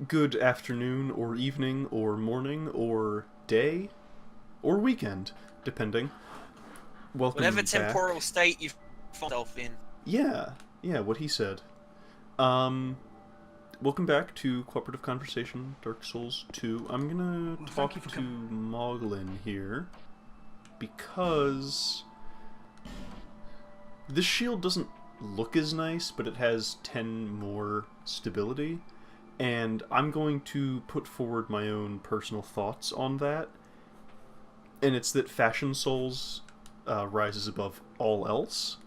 good afternoon, or evening, or morning, or day, or weekend, depending. Whatever Welcome back. temporal state you find yourself in. Yeah, yeah, what he said. Um, Welcome back to Cooperative Conversation, Dark Souls 2. I'm gonna Well, thank you talk for to coming. Moglin here, because this shield doesn't look as nice, but it has 10 more stability, and I'm going to put forward my own personal thoughts on that, and it's that Fashion Souls rises above all else,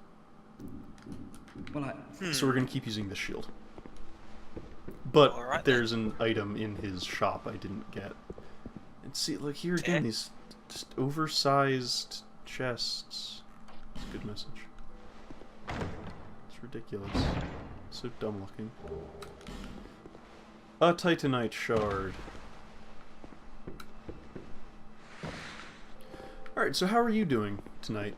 Well, I, so we're going to keep using this shield. But Alright then. there's an item in his shop I didn't get. And see, like here again, Okay. these just oversized chests. It's a good message. It's ridiculous. So dumb looking. A Titanite shard. Alright, so how are you doing tonight?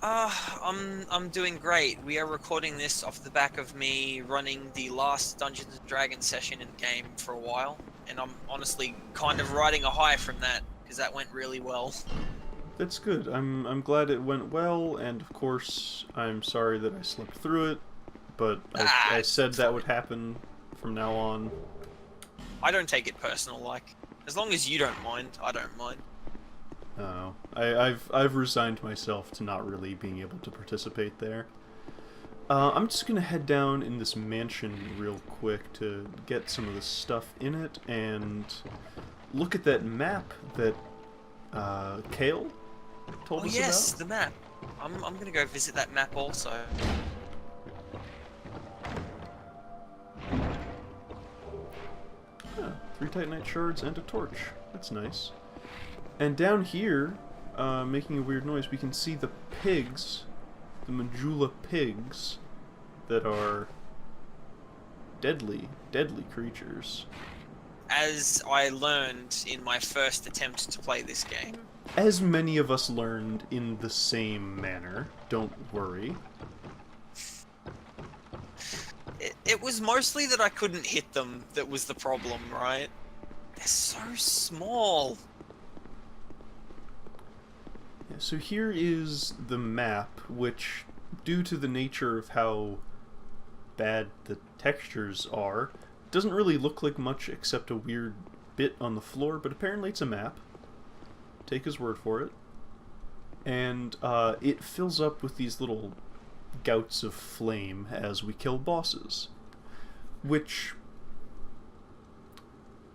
I'm doing great. We are recording this off the back of me running the last Dungeons and Dragons session in the game for a while, and I'm honestly kind of riding a high from that because that went really well. That's good. I'm glad it went well, and of course, I'm sorry that I slept through it, but I It's said that fine. would happen from now on. I don't take it personal. Like, as long as you don't mind, I don't mind. Oh, I've resigned myself to not really being able to participate there. I'm just gonna head down in this mansion real quick to get some of the stuff in it and look at that map that Kale told Oh us yes, about. the map. I'm gonna go visit that map also. Yeah, 3 Titanite shards and a torch. That's nice. And down here, making a weird noise, we can see the pigs, the Majula pigs, that are deadly creatures. As I learned in my first attempt to play this game. As many of us learned in the same manner, don't worry. It was mostly that I couldn't hit them that was the problem, right? They're so small. Yeah, so here is the map, which, due to the nature of how bad the textures are, doesn't really look like much except a weird bit on the floor, but apparently it's a map. Take his word for it. And it fills up with these little gouts of flame as we kill bosses. Which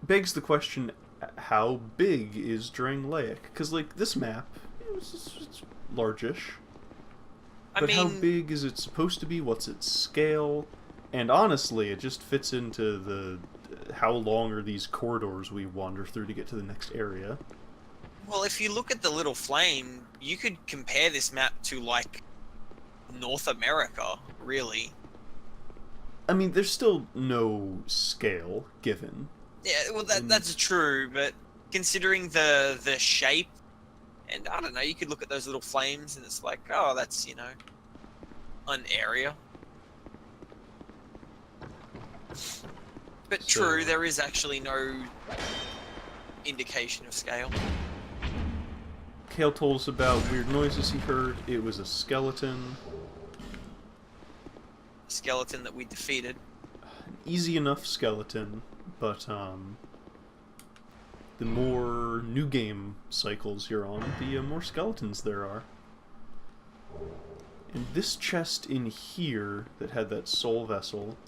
begs the question, how big is Drangleic? Because, like, this map, it's largish. I But how mean, big is it supposed to be? What's its scale? And honestly, it just fits into the how long are these corridors we wander through to get to the next area. well, if you look at the little flame, you could compare this map to, like, North America, really. I mean, there's still no scale given. Yeah, well, that's true, but considering the shape, and I don't know, you could look at those little flames and it's like, oh, that's, an area. But So- true, there is actually no indication of scale. Kale told us about weird noises he heard. It was a skeleton. A skeleton that we defeated. An easy enough skeleton, but the more new game cycles you're on, the more skeletons there are. And this chest in here that had that soul vessel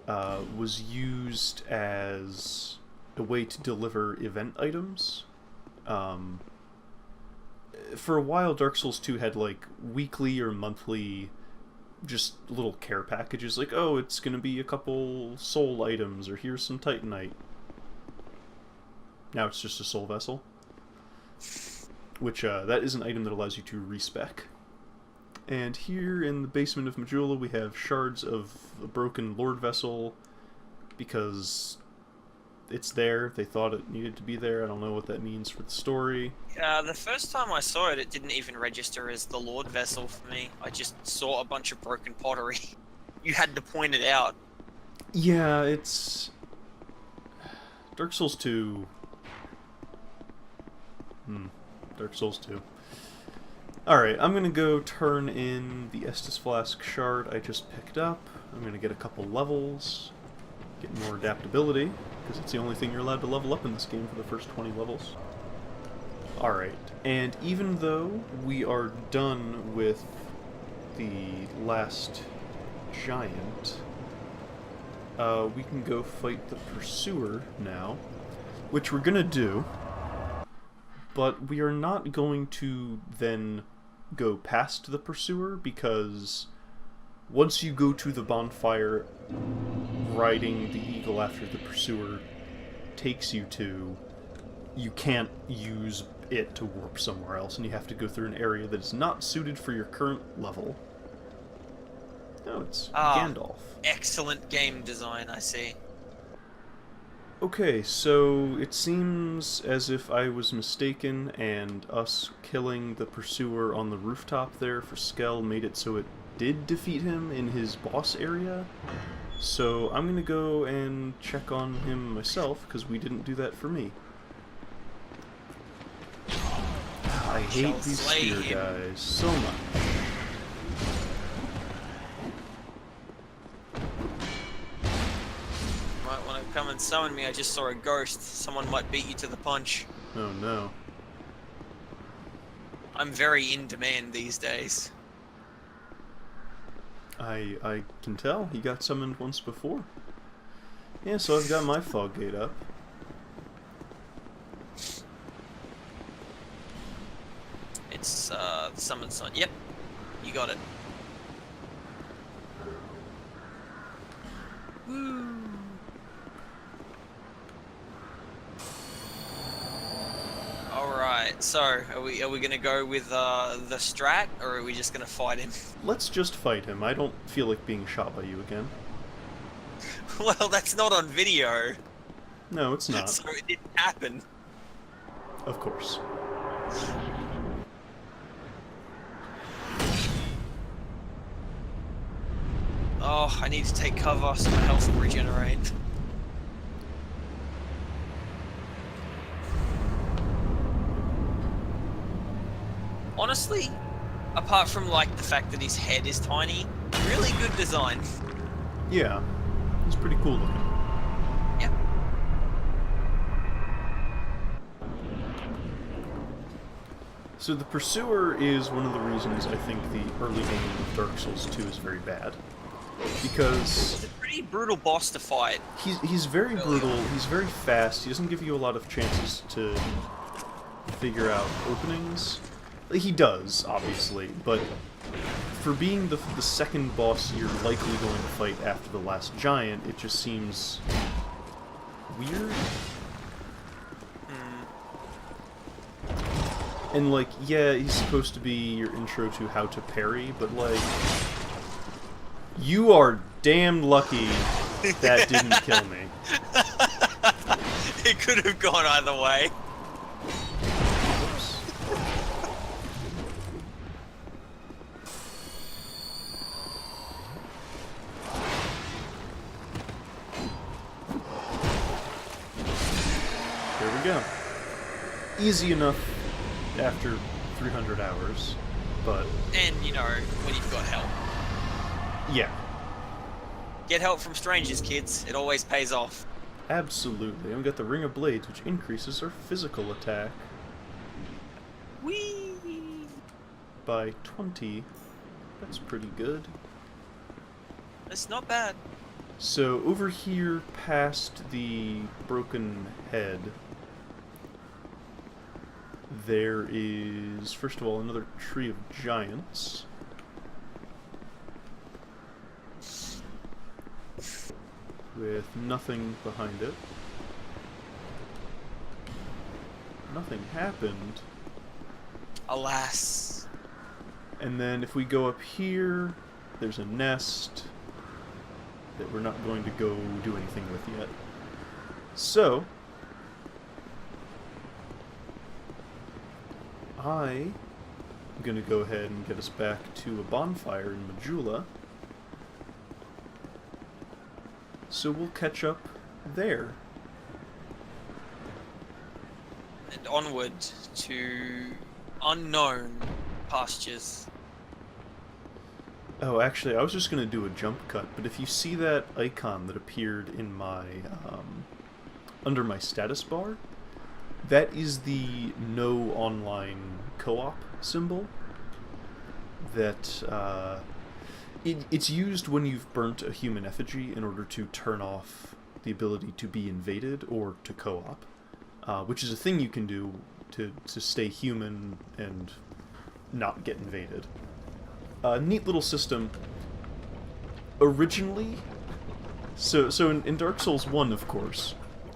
was used as a way to deliver event items. For a while, Dark Souls 2 had like weekly or monthly just little care packages, like, oh, it's gonna be a couple soul items, or here's some Titanite. Now it's just a soul vessel. Which, that is an item that allows you to respec. And here in the basement of Majula, we have shards of a broken Lord Vessel, because it's there. They thought it needed to be there. I don't know what that means for the story. The first time I saw it, it didn't even register as the Lord Vessel for me. I just saw a bunch of broken pottery. You had to point it out. Yeah, it's... Dark Souls 2... Dark Souls 2. Alright, I'm gonna go turn in the Estus Flask shard I just picked up. I'm gonna get a couple levels, get more adaptability, because it's the only thing you're allowed to level up in this game for the first 20 levels. Alright, and even though we are done with the last giant, we can go fight the Pursuer now, which we're gonna do, but we are not going to then go past the Pursuer, because once you go to the bonfire, riding the eagle after the Pursuer takes you to, you can't use it to warp somewhere else, and you have to go through an area that is not suited for your current level. No, it's Gandalf. Excellent game design, I see. Okay, so it seems as if I was mistaken, and us killing the Pursuer on the rooftop there for Skell made it so it did defeat him in his boss area. So I'm gonna go and check on him myself, because we didn't do that for me. I hate these spear guys so much. Might want to come and summon me. I just saw a ghost. Someone might beat you to the punch. Oh no. I'm very in demand these days. I can tell. He got summoned once before. Yeah, so I've got my fog gate up. It's the summon sign. Yep, you got it. Woo. Alright, so are we gonna go with the strat, or are we just gonna fight him? Let's just fight him. I don't feel like being shot by you again. Well, that's not on video. No, it's not. So it didn't happen. Of course. Oh, I need to take cover so my health will regenerate. Honestly, apart from like the fact that his head is tiny, really good design. Yeah, it's pretty cool looking. Yep. So the Pursuer is one of the reasons I think the early game of Dark Souls 2 is very bad. Because It's a pretty brutal boss to fight. he's very brutal, he's very fast, he doesn't give you a lot of chances to figure out openings. He does, obviously, but for being the second boss you're likely going to fight after the last giant, it just seems weird. And like, yeah, he's supposed to be your intro to how to parry, but like, you are damn lucky that didn't kill me. It could have gone either way. Oops. There we go. Easy enough after 300 hours, but... And, you know, when you've got help. yeah. Get help from strangers, kids. It always pays off. Absolutely. And we got the Ring of Blades, which increases our physical attack Whee! by 20. That's pretty good. It's not bad. So over here past the broken head, there is, first of all, another tree of giants. With nothing behind it. Nothing happened. Alas. And then if we go up here, there's a nest that we're not going to go do anything with yet. So, I'm going to go ahead and get us back to a bonfire in Majula, So we'll catch up there. And onward to unknown pastures. Oh, actually, I was just going to do a jump cut, but if you see that icon that appeared in my, under my status bar, that is the no online co-op symbol. That, it's used when you've burnt a human effigy in order to turn off the ability to be invaded or to co-op, which is a thing you can do to stay human and not get invaded. Neat little system. Originally, so in Dark Souls 1, of course,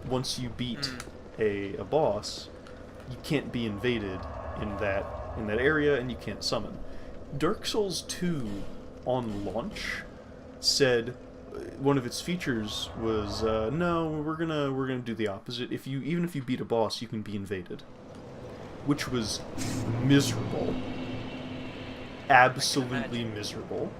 once you beat a boss, you can't be invaded in that area, and you can't summon. Dark Souls 2 on launch said one of its features was no, we're gonna do the opposite. Even if you beat a boss, you can be invaded, which was miserable. Absolutely miserable.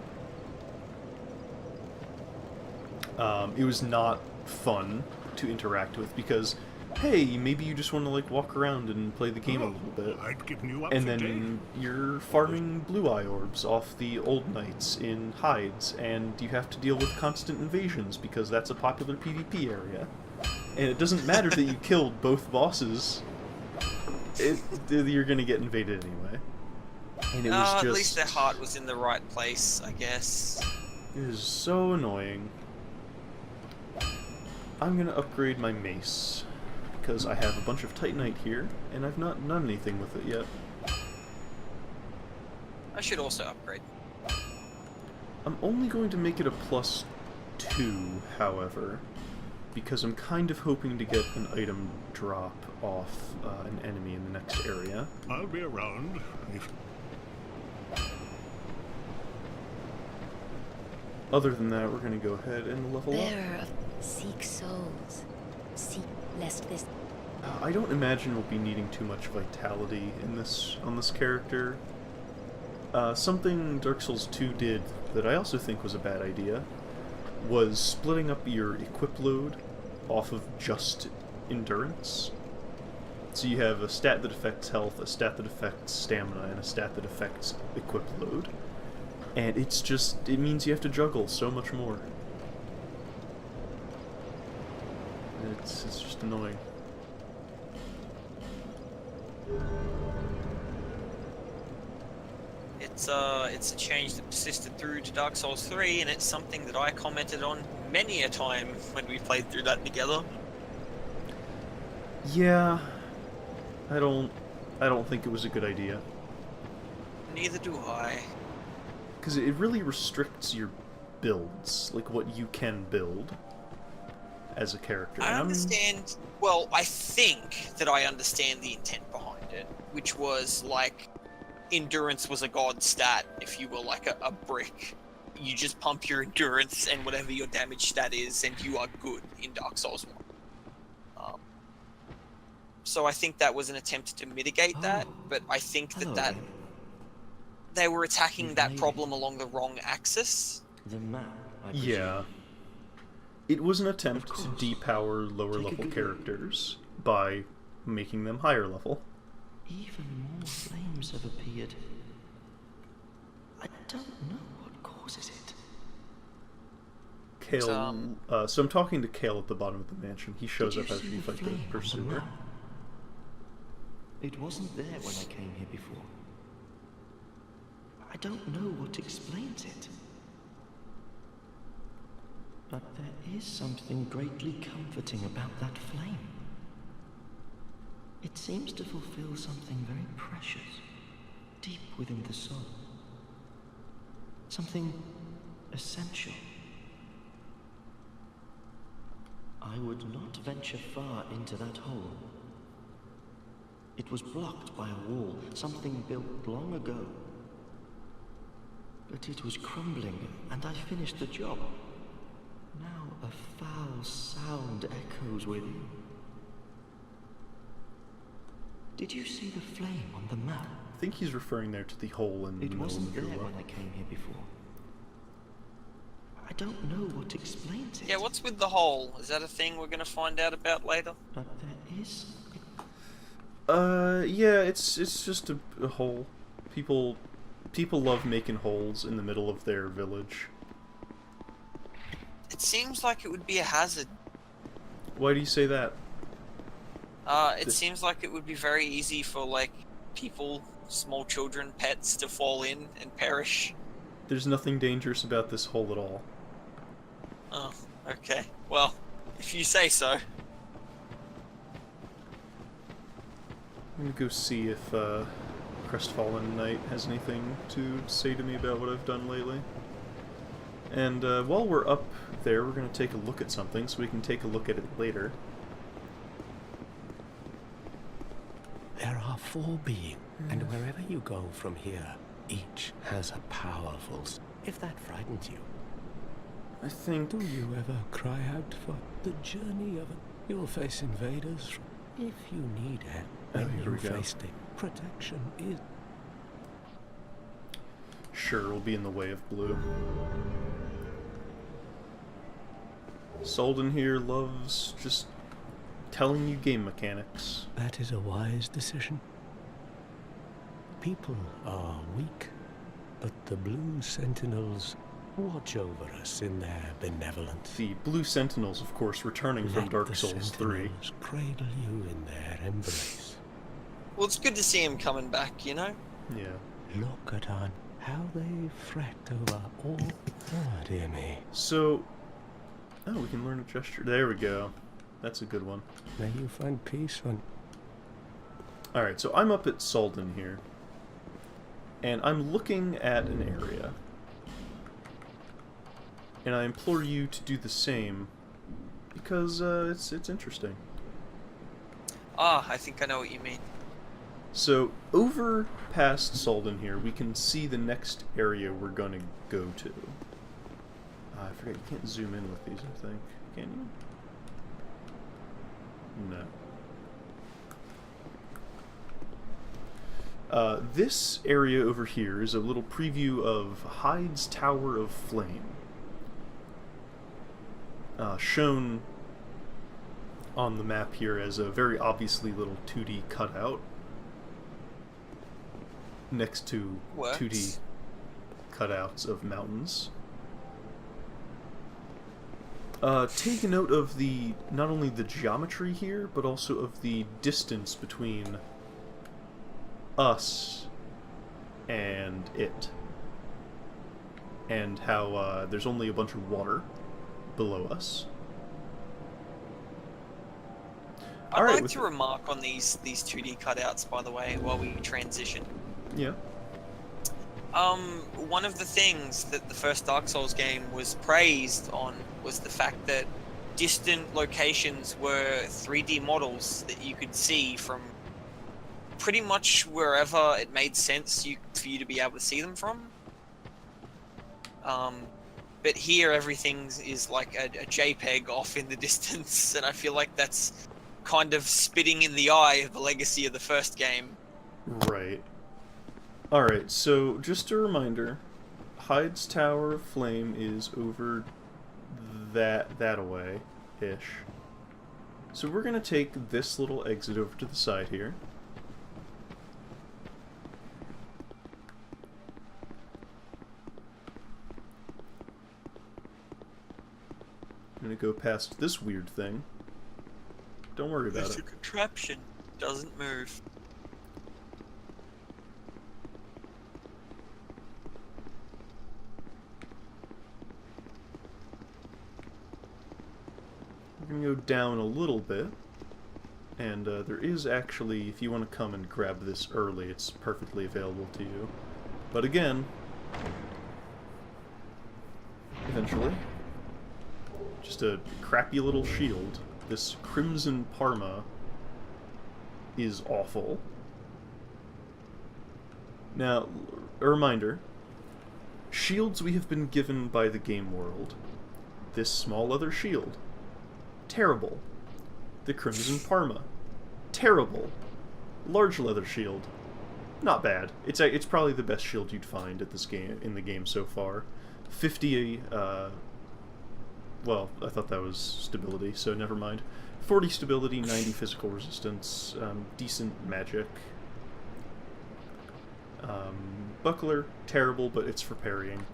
It was not fun to interact with because, hey, maybe you just want to like walk around and play the game a little bit, I'd given you up and for then you're farming blue eye orbs off the old knights in Heides, and you have to deal with constant invasions because that's a popular PvP area, and it doesn't matter that you killed both bosses. You're gonna get invaded anyway. And it was just... At least their heart was in the right place, I guess. It is so annoying. I'm gonna upgrade my mace, because I have a bunch of Titanite here, and I've not done anything with it yet. I should also upgrade. I'm only going to make it a +2, however, because I'm kind of hoping to get an item drop off an enemy in the next area. I'll be around if... Other than that, we're going to go ahead and level up. Bearer of seek souls. Seek lest this... I don't imagine we'll be needing too much vitality in on this character. Something Dark Souls 2 did that I also think was a bad idea was splitting up your equip load off of just endurance. So you have a stat that affects health, a stat that affects stamina, and a stat that affects equip load. And it means you have to juggle so much more. It's just annoying. It's a change that persisted through to Dark Souls 3, and it's something that I commented on many a time when we played through that together. Yeah, I don't think it was a good idea. Neither do I. Because it really restricts your builds, like what you can build as a character. I understand. Well, I think that I understand the intent behind it, which was like endurance was a god stat. If you were like a brick, you just pump your endurance and whatever your damage stat is, and you are good in Dark Souls 1. So I think that was an attempt to mitigate that, but I think that they were attacking that problem along the wrong axis. The map, I presume. Yeah. It was an attempt to depower lower level characters by making them higher level. Even more flames have appeared. I don't know what causes it. Kale, so I'm talking to Kale at the bottom of the mansion. He shows Did up you after see you the fight the flame on the pursuer. map? It wasn't there when I came here before. I don't know what explains it. But there is something greatly comforting about that flame. It seems to fulfill something very precious, deep within the soul. Something essential. I would not venture far into that hole. It was blocked by a wall, something built long ago. But it was crumbling, and I finished the job. Now a foul sound echoes within. Did you see the flame on the map? I think he's referring there to the hole in the It middle wasn't of there the when I came here before. I don't know what explains it. Yeah, what's with the hole? Is that a thing we're gonna find out about later? But there is. Yeah, it's just a hole. People love making holes in the middle of their village. It seems like it would be a hazard. Why do you say that? It seems like it would be very easy for, like, people, small children, pets to fall in and perish. There's nothing dangerous about this hole at all. Oh, okay. Well, if you say so. I'm gonna go see if Crestfallen Knight has anything to say to me about what I've done lately. And while we're up there, we're gonna take a look at something, so we can take a look at it later. There are 4 beings, and wherever you go from here, each has a powerful... If that frightens you, I think... do you ever cry out for the journey of it? You'll face invaders. If you need help, Oh, when here you we go. face them, protection is... Sure, we'll be in the way of blue. Solden here loves just telling you game mechanics. That is a wise decision. People are weak, but the Blue Sentinels watch over us in their benevolence. The Blue Sentinels, of course, returning from Let Dark the Souls 3. Sentinels cradle you in their embrace. Well, it's good to see him coming back, you know? Yeah. Look at how they fret over all... Oh, dear me. So... Oh, we can learn a gesture. There we go. That's a good one. May you find peace on... Alright, so I'm up at Solden here. And I'm looking at an area. And I implore you to do the same, because it's interesting. Ah, I think I know what you mean. So, over past Solden here, we can see the next area we're gonna go to. I forget, you can't zoom in with these, I think. Can you? No. This area over here is a little preview of Heide's Tower of Flame. Shown on the map here as a very obviously little 2D cutout next to Works. 2D cutouts of mountains. Take note of the not only the geometry here, but also of the distance between us and it. And how there's only a bunch of water below us. I'd Alright, like to remark on these 2D cutouts, by the way, while we transition. Yeah. One of the things that the first Dark Souls game was praised on was the fact that distant locations were 3D models that you could see from pretty much wherever it made sense for you to be able to see them from. But here everything is like a JPEG off in the distance, and I feel like that's kind of spitting in the eye of the legacy of the first game. Right. Alright, so just a reminder, Heide's Tower of Flame is over that away-ish. So we're gonna take this little exit over to the side here. I'm gonna go past this weird thing. Don't worry about It's a it. contraption. Doesn't move. We're gonna go down a little bit, and there is actually, if you want to come and grab this early, it's perfectly available to you. But again, eventually, just a crappy little shield. This Crimson Parma is awful. Now, a reminder, shields we have been given by the game world. This small leather shield, terrible. The Crimson Parma, terrible. Large leather shield, not bad. It's probably the best shield you'd find at this game in the game so far. 50 Well, I thought that was stability, so never mind. 40 stability, 90 physical resistance, decent magic. Buckler, terrible, but it's for parrying.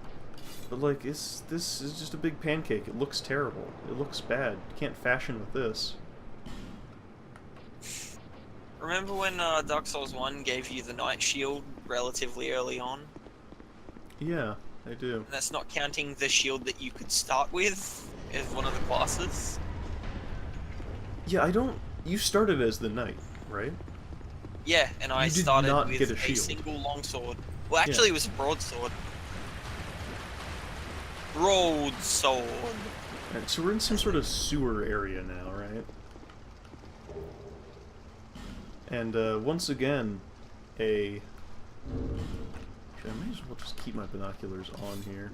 But like, this is just a big pancake. It looks terrible. It looks bad. You can't fashion with this. Remember when Dark Souls 1 gave you the Night Shield relatively early on? Yeah, I do. And that's not counting the shield that you could start with as one of the classes. Yeah, I don't... You started as the knight, right? Yeah, and I You did started not with get a a shield. single longsword. Well, actually, it was a broadsword. Broadsword. Alright, so we're in some sort of sewer area now, right? And once again, actually, I may as well just keep my binoculars on here.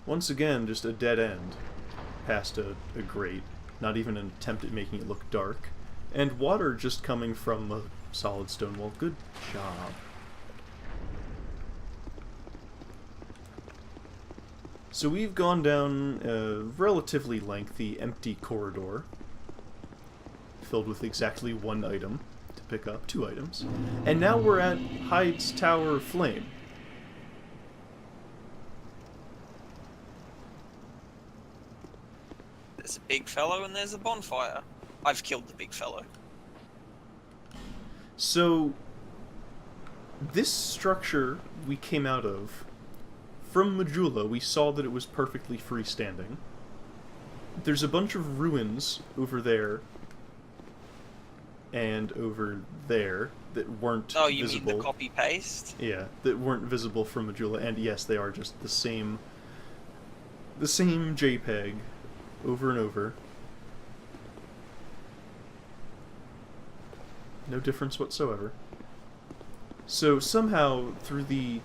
Once again, just a dead end past a grate. Not even an attempt at making it look dark. And water just coming from a solid stone wall. Good job. So we've gone down a relatively lengthy, empty corridor, filled with exactly one item to pick up, 2 items. And now we're at Heide's Tower of Flame. There's a big fellow and there's a bonfire. I've killed the big fellow. So, this structure we came out of, from Majula, we saw that it was perfectly freestanding. There's a bunch of ruins over there and over there that weren't Oh, you visible. mean the copy-paste? Yeah, that weren't visible from Majula, and yes, they are just the same JPEG over and over. No difference whatsoever. So somehow, through the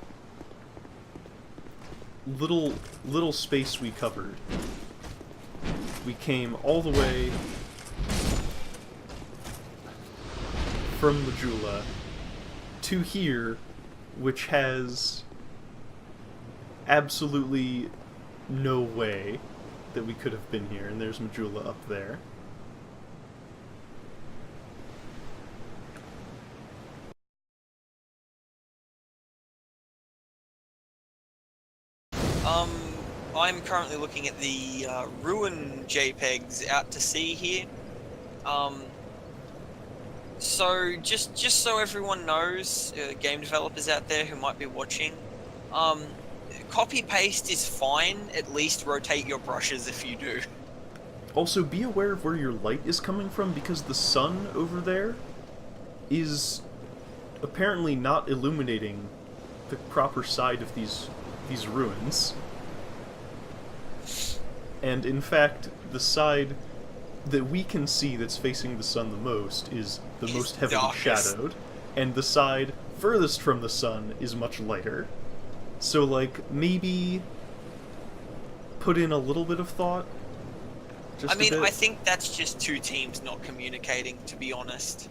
little space we covered, we came all the way from Majula to here, which has absolutely no way that we could have been here, and there's Majula up there. I'm currently looking at the ruin JPEGs out to sea here. So just so everyone knows, game developers out there who might be watching, copy paste is fine. At least rotate your brushes if you do. Also, be aware of where your light is coming from, because the sun over there is apparently not illuminating the proper side of these ruins. And in fact, the side that we can see that's facing the sun the most is the most heavily darkest. shadowed, and the side furthest from the sun is much lighter. So, like, maybe put in a little bit of thought. Just I mean, a bit. I think that's just two teams not communicating, to be honest.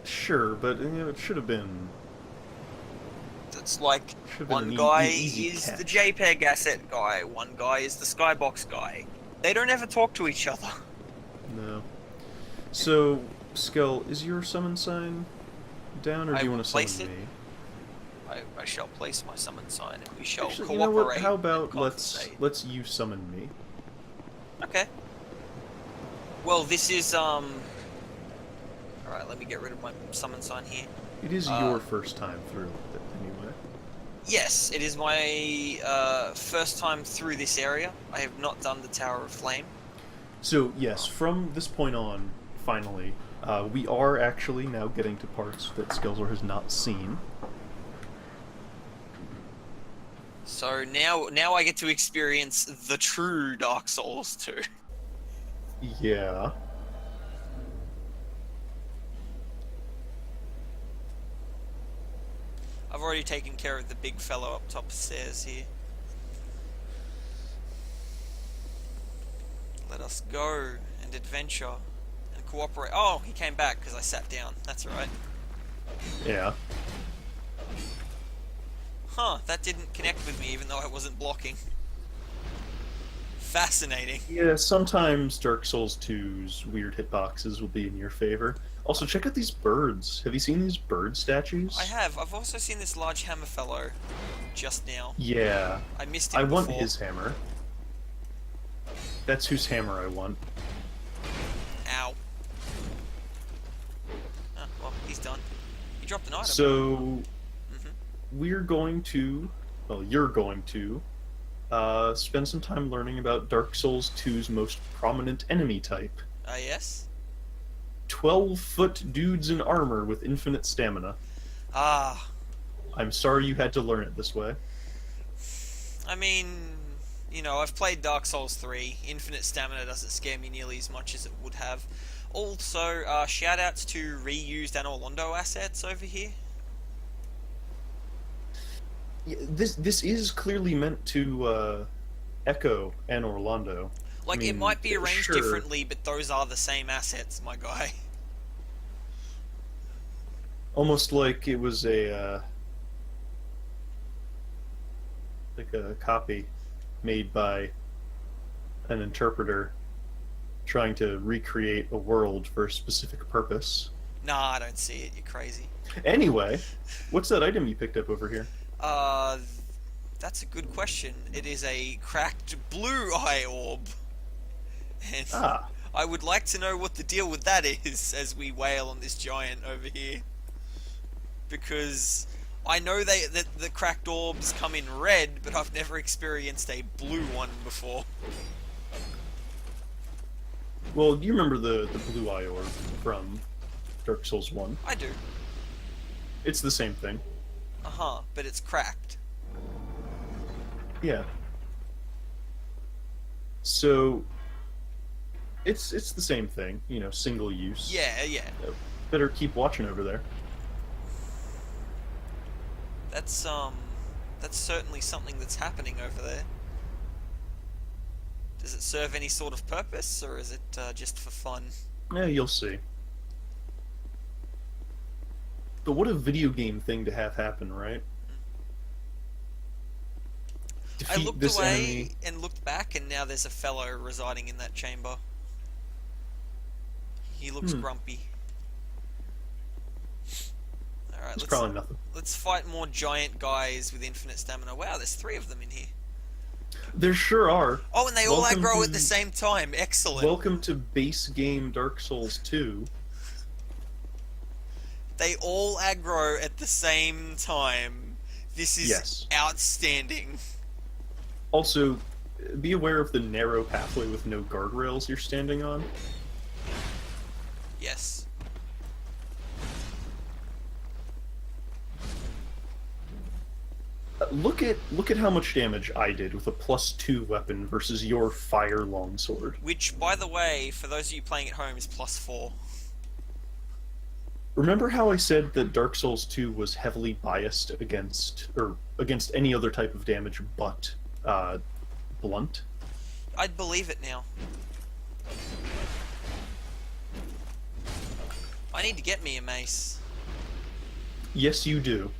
Sure, but you know, it should have been. It's like Should've been one an guy easy is the catch. JPEG asset guy, one guy is the skybox guy. They don't ever talk to each other. No. So, Skull, is your summon sign down, or do I you will want to place summon it. me? I shall place my summon sign and we shall Actually, you cooperate. know what? How and about compensate. let's you summon me? Okay. Well, this is Alright, let me get rid of my summon sign here. It is your first time through it, anyway. Yes, it is my first time through this area. I have not done the Tower of Flame. So yes, from this point on, finally, we are actually now getting to parts that Skelzor has not seen. So now I get to experience the true Dark Souls 2. Yeah. I've already taken care of the big fellow up top stairs here. Let us go and adventure and cooperate. Oh, he came back because I sat down. That's right. Yeah. Huh, that didn't connect with me even though I wasn't blocking. Fascinating. Yeah, sometimes Dark Souls 2's weird hitboxes will be in your favor. Also, check out these birds. Have you seen these bird statues? I have. I've also seen this large hammer fellow just now. Yeah. I missed I him want before. his hammer. That's whose hammer I want. Ow. Ah, well, he's done. He dropped an item. So, Mhm. we're going to... Well, you're going to... spend some time learning about Dark Souls 2's most prominent enemy type. Yes? 12-foot dudes in armor with infinite stamina. Ah, I'm sorry you had to learn it this way. I mean, you know, I've played Dark Souls 3. Infinite stamina doesn't scare me nearly as much as it would have. Also, shoutouts to reused Anor Londo assets over here. Yeah, this is clearly meant to echo Anor Londo. Like, I mean, it might be arranged sure. differently, but those are the same assets, my guy. Almost like it was a like a copy made by an interpreter trying to recreate a world for a specific purpose. Nah, I don't see it, you're crazy. Anyway, what's that item you picked up over here? That's a good question. It is a cracked blue eye orb. And Ah, I would like to know what the deal with that is as we wail on this giant over here. Because I know that the cracked orbs come in red, but I've never experienced a blue one before. well, you remember the blue eye orb from Dark Souls 1? I do. It's the same thing. Uh-huh, but it's cracked. Yeah. So it's the same thing, you know, single use. Yeah, yeah. Better keep watching over there. That's certainly something that's happening over there. Does it serve any sort of purpose, or is it just for fun? Yeah, you'll see. But what a video game thing to have happen, right? I Defeat looked this away enemy. and looked back, and now there's a fellow residing in that chamber. He looks grumpy. Alright, It's probably nothing. let's fight more giant guys with infinite stamina. Wow, there's 3 of them in here. There sure are. Oh, and they all Welcome aggro to- at the same time. Excellent. Welcome to base game Dark Souls 2. They all aggro at the same time. This is Yes. outstanding. Also, be aware of the narrow pathway with no guardrails you're standing on. Yes. Look at how much damage I did with a +2 weapon versus your fire longsword. Which, by the way, for those of you playing at home, is +4. Remember how I said that Dark Souls 2 was heavily biased against any other type of damage but blunt? I'd believe it now. I need to get me a mace. Yes, you do.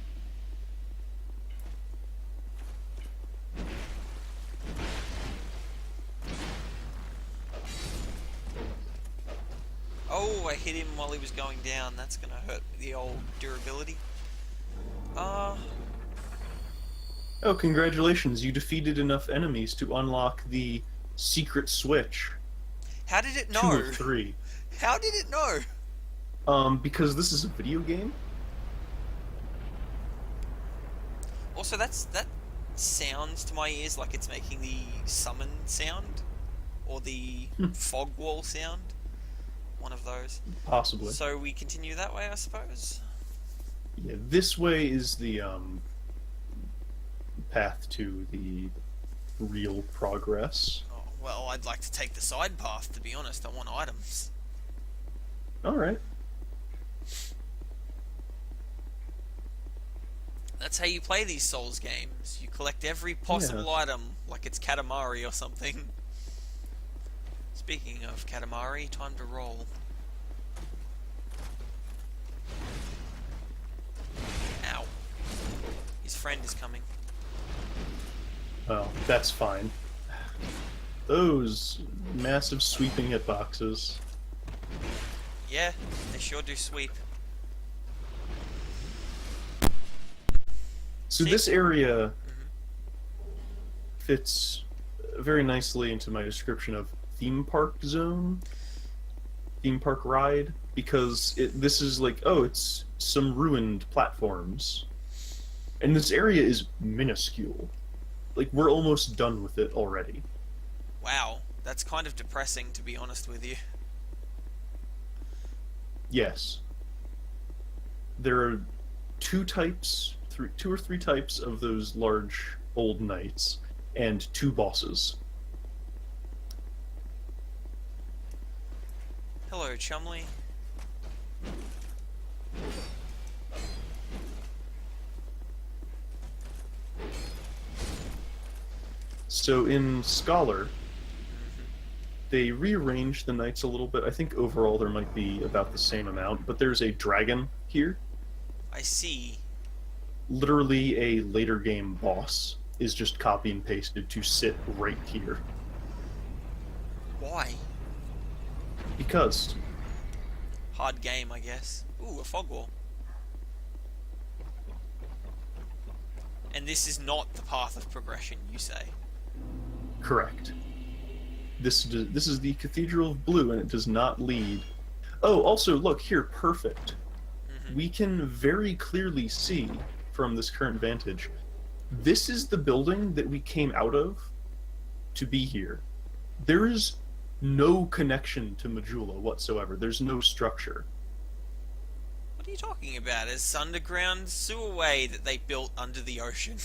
Oh, I hit him while he was going down. That's gonna hurt the old durability. Oh, congratulations, you defeated enough enemies to unlock the secret switch. How did it 2 know? of 3. How did it know? Because this is a video game? Also, that sounds to my ears like it's making the summon sound, or the fog wall sound. One of those. Possibly. So we continue that way, I suppose. Yeah, this way is the path to the real progress. Oh, well, I'd like to take the side path, to be honest. I want items. Alright. That's how you play these Souls games. You collect every possible item, like it's Katamari or something. Speaking of Katamari, time to roll. Ow. His friend is coming. Well, that's fine. Those massive sweeping hitboxes. Yeah, they sure do sweep. So See? this area fits very nicely into my description of theme park zone, theme park ride, because this is like, oh, it's some ruined platforms. And this area is minuscule. Like, we're almost done with it already. Wow, that's kind of depressing, to be honest with you. Yes. There are two or three types of those large old knights, and 2 bosses. Hello, Chumley. So in Scholar, they rearranged the knights a little bit. I think overall there might be about the same amount, but there's a dragon here. I see. Literally a later game boss is just copy and pasted to sit right here. Why? Because Hard game, I guess. Ooh, a fog wall. And this is not the path of progression, you say? correct. This is the Cathedral of Blue, and it does not lead. Oh, also, look here, perfect. We can very clearly see from this current vantage, this is the building that we came out of to be here. There is no connection to Majula whatsoever. There's no structure. What are you talking about? It's underground sewerway that they built under the ocean.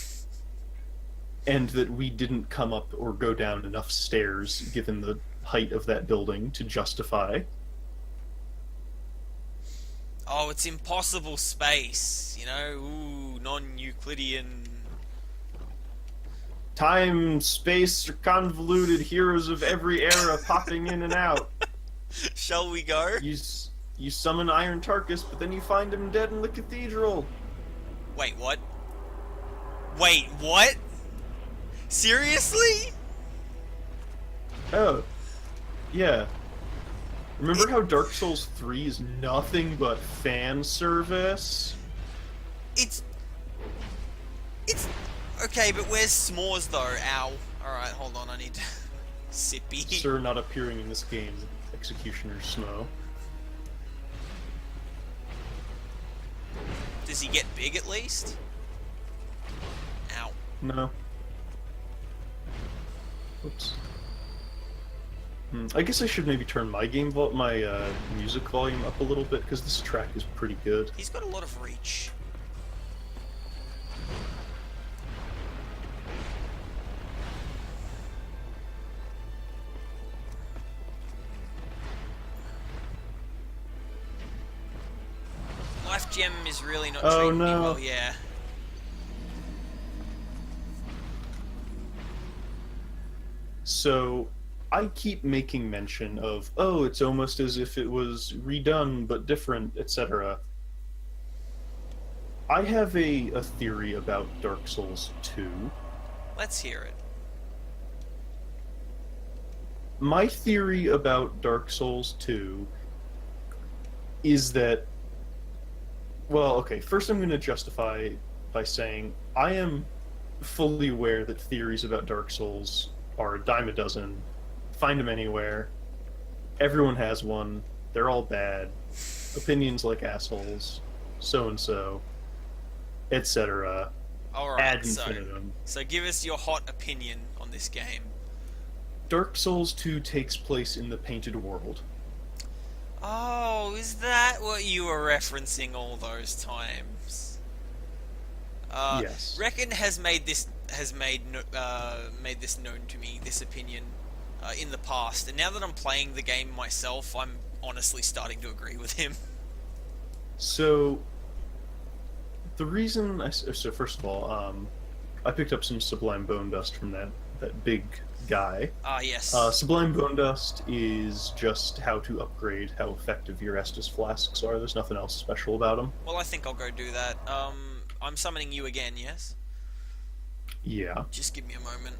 And that we didn't come up or go down enough stairs, given the height of that building, to justify. Oh, it's impossible space, you know? Ooh, non-Euclidean. Time, space, are convoluted heroes of every era popping in and out. Shall we go? You summon Iron Tarkus, but then you find him dead in the cathedral. Wait, what? Wait, what? Seriously? Oh, yeah. Remember how Dark Souls 3 is nothing but fan service? It's... Okay, but where's S'mores, though? Ow. Alright, hold on, I need to... Sippy. Sir not appearing in this game, Executioner Smo. Does he get big, at least? Ow. No. Oops. I guess I should maybe turn my music volume up a little bit, because this track is pretty good. He's got a lot of reach. Life Gem is really not treating me well, yeah. So, I keep making mention of, oh, it's almost as if it was redone but different, etc. I have a theory about Dark Souls 2. Let's hear it. My theory about Dark Souls 2 is that, well, okay, first I'm going to justify by saying I am fully aware that theories about Dark Souls are a dime a dozen. Find them anywhere. Everyone has one. They're all bad. Opinions like assholes. So-and-so. Etc. Alright, Ad infinitum. so give us your hot opinion on this game. Dark Souls 2 takes place in the Painted World. Oh, is that what you were referencing all those times? Yes. Reckon has made this known to me, this opinion, in the past, and now that I'm playing the game myself, I'm honestly starting to agree with him. So, the reason so first of all, I picked up some Sublime Bone Dust from that big guy. Ah, yes. Sublime Bone Dust is just how to upgrade how effective your Estus flasks are. There's nothing else special about them. Well, I think I'll go do that. I'm summoning you again, yes? Yeah. Just give me a moment.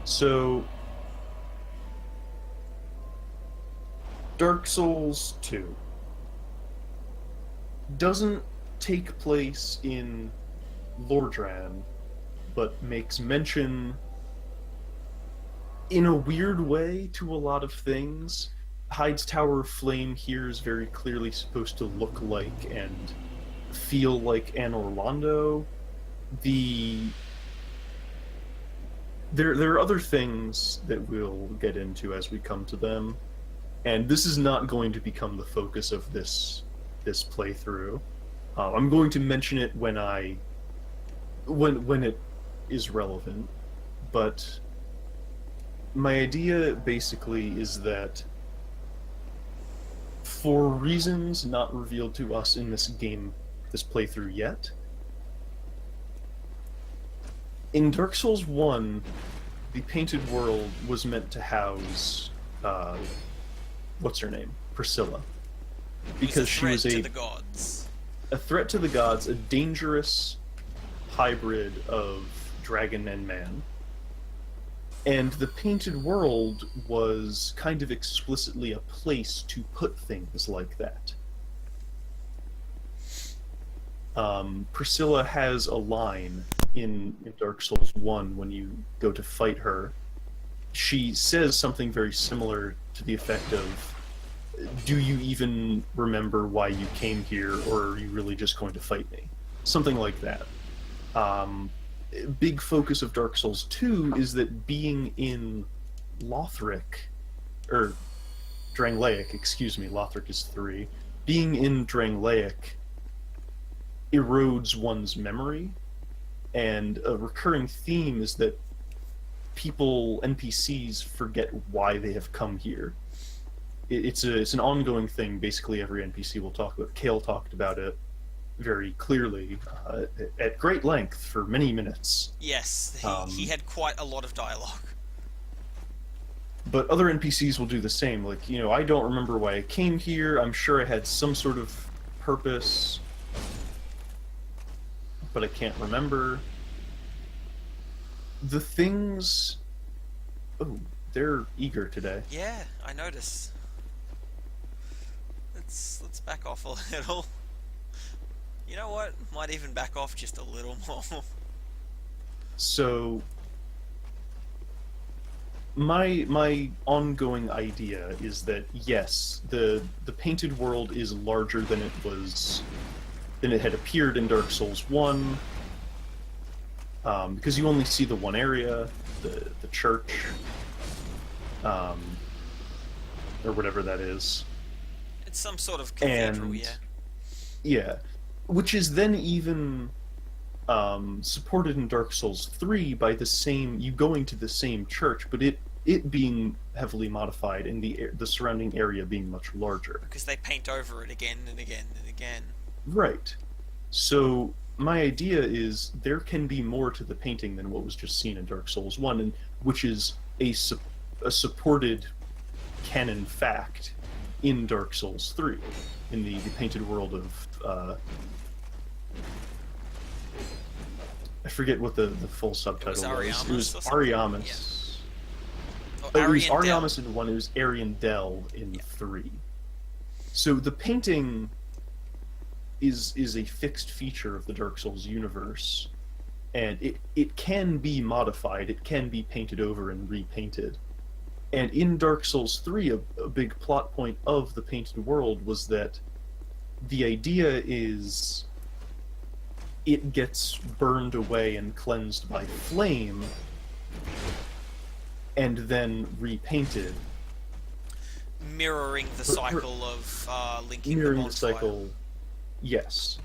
So, Dark Souls 2 doesn't take place in Lordran, but makes mention in a weird way to a lot of things. Heide's Tower of Flame here is very clearly supposed to look like and feel like an Orlando. There are other things that we'll get into as we come to them, and this is not going to become the focus of this playthrough. I'm going to mention it when it is relevant, but my idea basically is that for reasons not revealed to us in this playthrough yet, in Dark Souls 1, the Painted World was meant to house, what's her name? Priscilla. Because she was to the gods. A threat to the gods, a dangerous hybrid of dragon and man. And the Painted World was kind of explicitly a place to put things like that. Priscilla has a line in Dark Souls 1 when you go to fight her. She says something very similar to the effect of, do you even remember why you came here, or are you really just going to fight me? Something like that. Big focus of Dark Souls 2 is that being in Lothric, or Drangleic, excuse me, Lothric is 3. Being in Drangleic erodes one's memory, and a recurring theme is that NPCs forget why they have come here. It's an ongoing thing. Basically, every NPC will talk about. Kale talked about it very clearly at great length for many minutes. Yes, he had quite a lot of dialogue. But other NPCs will do the same. Like, I don't remember why I came here. I'm sure I had some sort of purpose, but I can't remember. The things... Oh, they're eager today. Yeah, I noticed. Let's back off a little. You know what? Might even back off just a little more. So, my ongoing idea is that yes, the Painted World is larger than it had appeared in Dark Souls 1. Because you only see the one area, the church, or whatever that is. It's some sort of cathedral, yeah. Yeah, which is then even supported in Dark Souls 3 by you going to the same church, but it being heavily modified and the surrounding area being much larger. Because they paint over it again and again and again. Right. So my idea is there can be more to the painting than what was just seen in Dark Souls 1, and which is a supported canon fact in Dark Souls 3, in the Painted World of... I forget what the full subtitle was. It was Ariamis. Yeah. It was Ariamis in 1, it was Ariandel in 3. So the painting is a fixed feature of the Dark Souls universe, and it can be modified, it can be painted over and repainted. And in Dark Souls 3, a big plot point of the Painted World was that the idea is it gets burned away and cleansed by flame, and then repainted. Mirroring the cycle of linking mirroring the bonfire. The cycle, yes.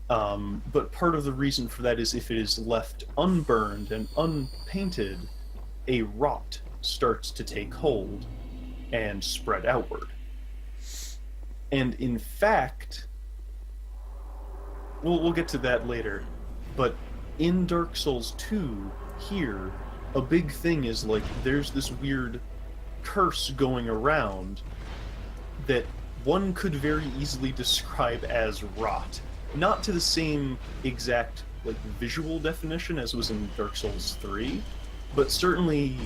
But part of the reason for that is if it is left unburned and unpainted, a rot starts to take hold and spread outward. And in fact, we'll get to that later, but in Dark Souls 2, here, a big thing is, like, there's this weird curse going around that one could very easily describe as rot. Not to the same exact, like, visual definition as was in Dark Souls 3, but certainly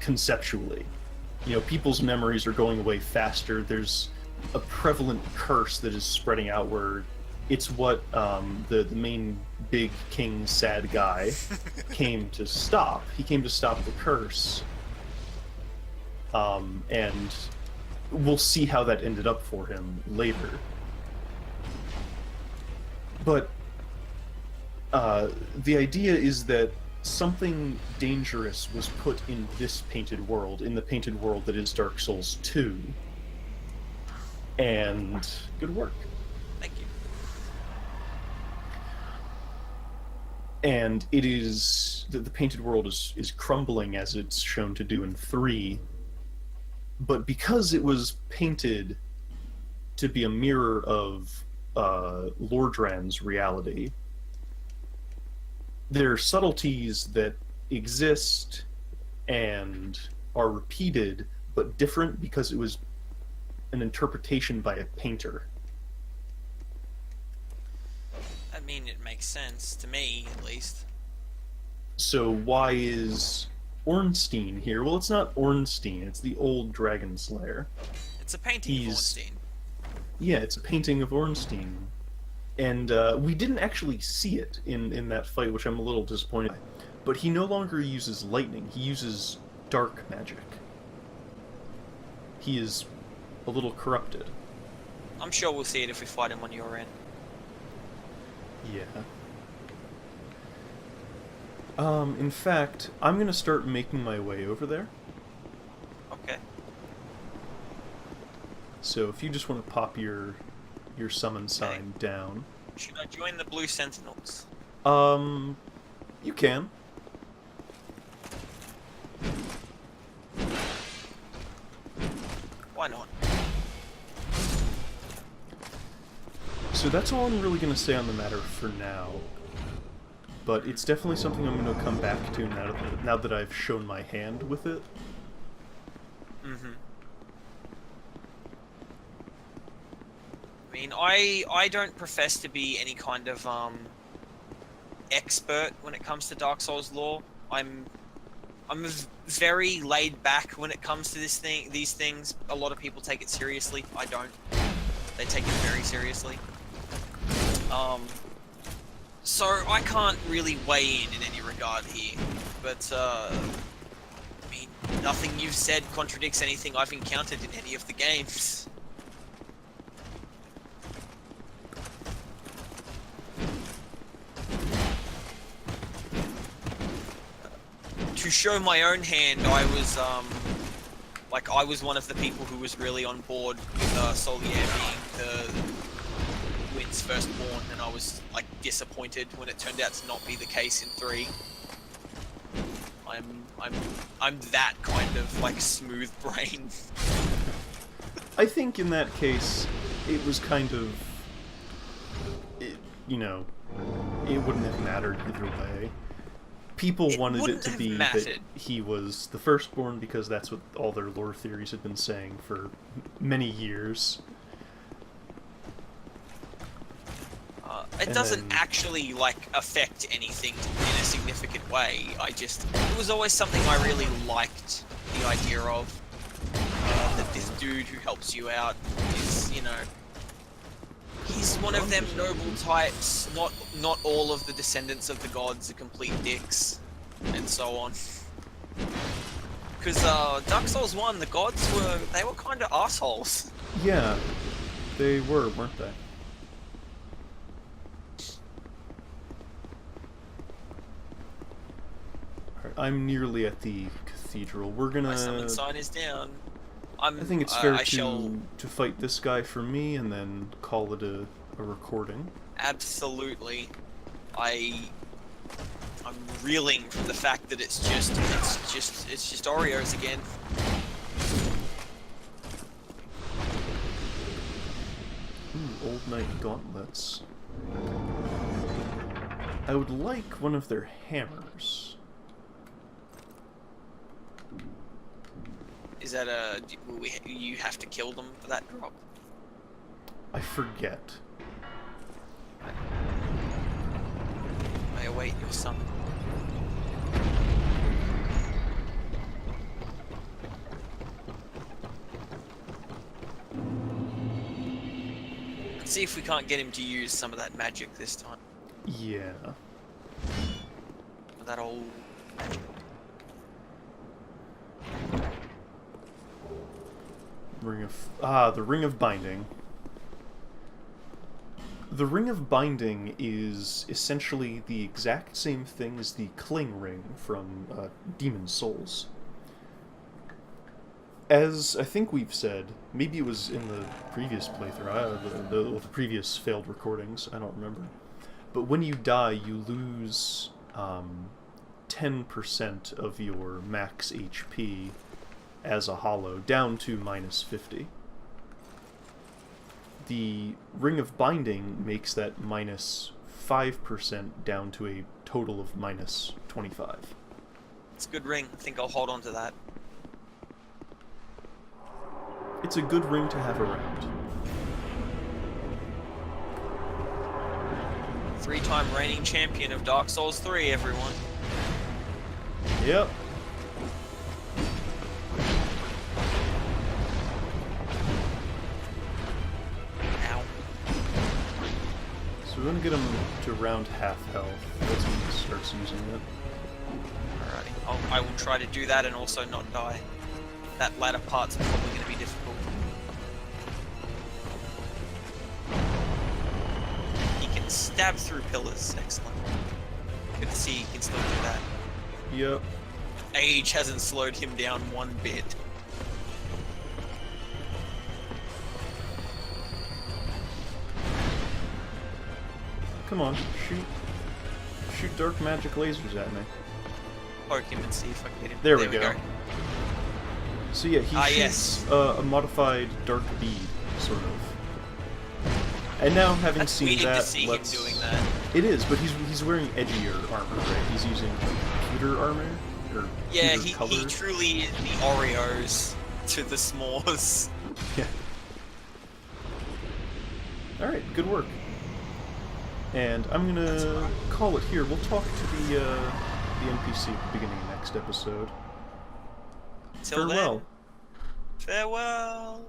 conceptually. You know, people's memories are going away faster. There's a prevalent curse that is spreading out where it's what the main big king sad guy came to stop. He came to stop the curse. And we'll see how that ended up for him later. But the idea is that something dangerous was put in this painted world, in the painted world that is Dark Souls 2. And good work. Thank you. And it is the painted world is crumbling as it's shown to do in 3. But because it was painted to be a mirror of Lordran's reality, there are subtleties that exist and are repeated, but different because it was an interpretation by a painter. I mean, it makes sense to me, at least. So why is Ornstein here? Well, it's not Ornstein, it's the old Dragon Slayer. It's a painting of Ornstein. Yeah, it's a painting of Ornstein. And we didn't actually see it in that fight, which I'm a little disappointed by. But he no longer uses lightning, he uses dark magic. He is a little corrupted. I'm sure we'll see it if we fight him on your end. Yeah. In fact, I'm gonna start making my way over there. Okay. So if you just want to pop your summon sign down. Should I join the Blue Sentinels? You can. Why not? So that's all I'm really going to say on the matter for now. But it's definitely something I'm going to come back to now that I've shown my hand with it. Mm-hmm. I mean, I don't profess to be any kind of expert when it comes to Dark Souls lore. I'm very laid back when it comes to these things. A lot of people take it seriously. I don't. They take it very seriously. So I can't really weigh in any regard here. But I mean, nothing you've said contradicts anything I've encountered in any of the games. To show my own hand, I was I was one of the people who was really on board with Solier being the Wynn's firstborn, and I was like disappointed when it turned out to not be the case in 3. I'm that kind of like smooth brain. I think in that case, it was kind of, you know, it wouldn't have mattered either way. People wanted it to be that he was the firstborn because that's what all their lore theories had been saying for many years. It doesn't actually like affect anything in a significant way. It was always something I really liked the idea of. That this dude who helps you out is, you know, he's one of them noble types. Not all of the descendants of the gods are complete dicks, and so on. Because Dark Souls 1, the gods were kind of assholes. Yeah, they were, weren't they? Alright, I'm nearly at the cathedral. We're gonna... My summon sign is down. I think it's fair to fight this guy for me and then call it a recording. Absolutely. I'm reeling from the fact that it's just Oreos again. Ooh, Old Knight gauntlets. I would like one of their hammers. Is that you have to kill them for that drop? I forget. I await your summon. Let's see if we can't get him to use some of that magic this time. Yeah. That old magic. The Ring of Binding. The Ring of Binding is essentially the exact same thing as the Cling Ring from Demon's Souls. As I think we've said, maybe it was in the previous playthrough, the previous failed recordings, I don't remember. But when you die, you lose 10% of your max HP as a hollow, down to minus 50. The Ring of Binding makes that minus 5% down to a total of minus 25. It's a good ring. I think I'll hold on to that. It's a good ring to have around. 3-time reigning champion of Dark Souls 3, everyone. Yep. Ow. So we're gonna get him to around half health. That's when he starts using it. Alrighty. I will try to do that and also not die. That latter part's probably going to be difficult. He can stab through pillars. Excellent. Good to see he can still do that. Yep. Age hasn't slowed him down one bit. Come on, shoot dark magic lasers at me. Poke him and see if I can get him. There we go. So yeah, he shoots yes. A modified dark bead, sort of. And now, having That's seen weird that, to see him doing that. It is, but he's wearing edgier armor, right? He's using computer armor or Yeah, computer cover. he truly is the Oreos to the s'mores. Yeah. All right, good work. And I'm gonna call it here. We'll talk to the NPC at the beginning of next episode. Till Farewell. then, farewell.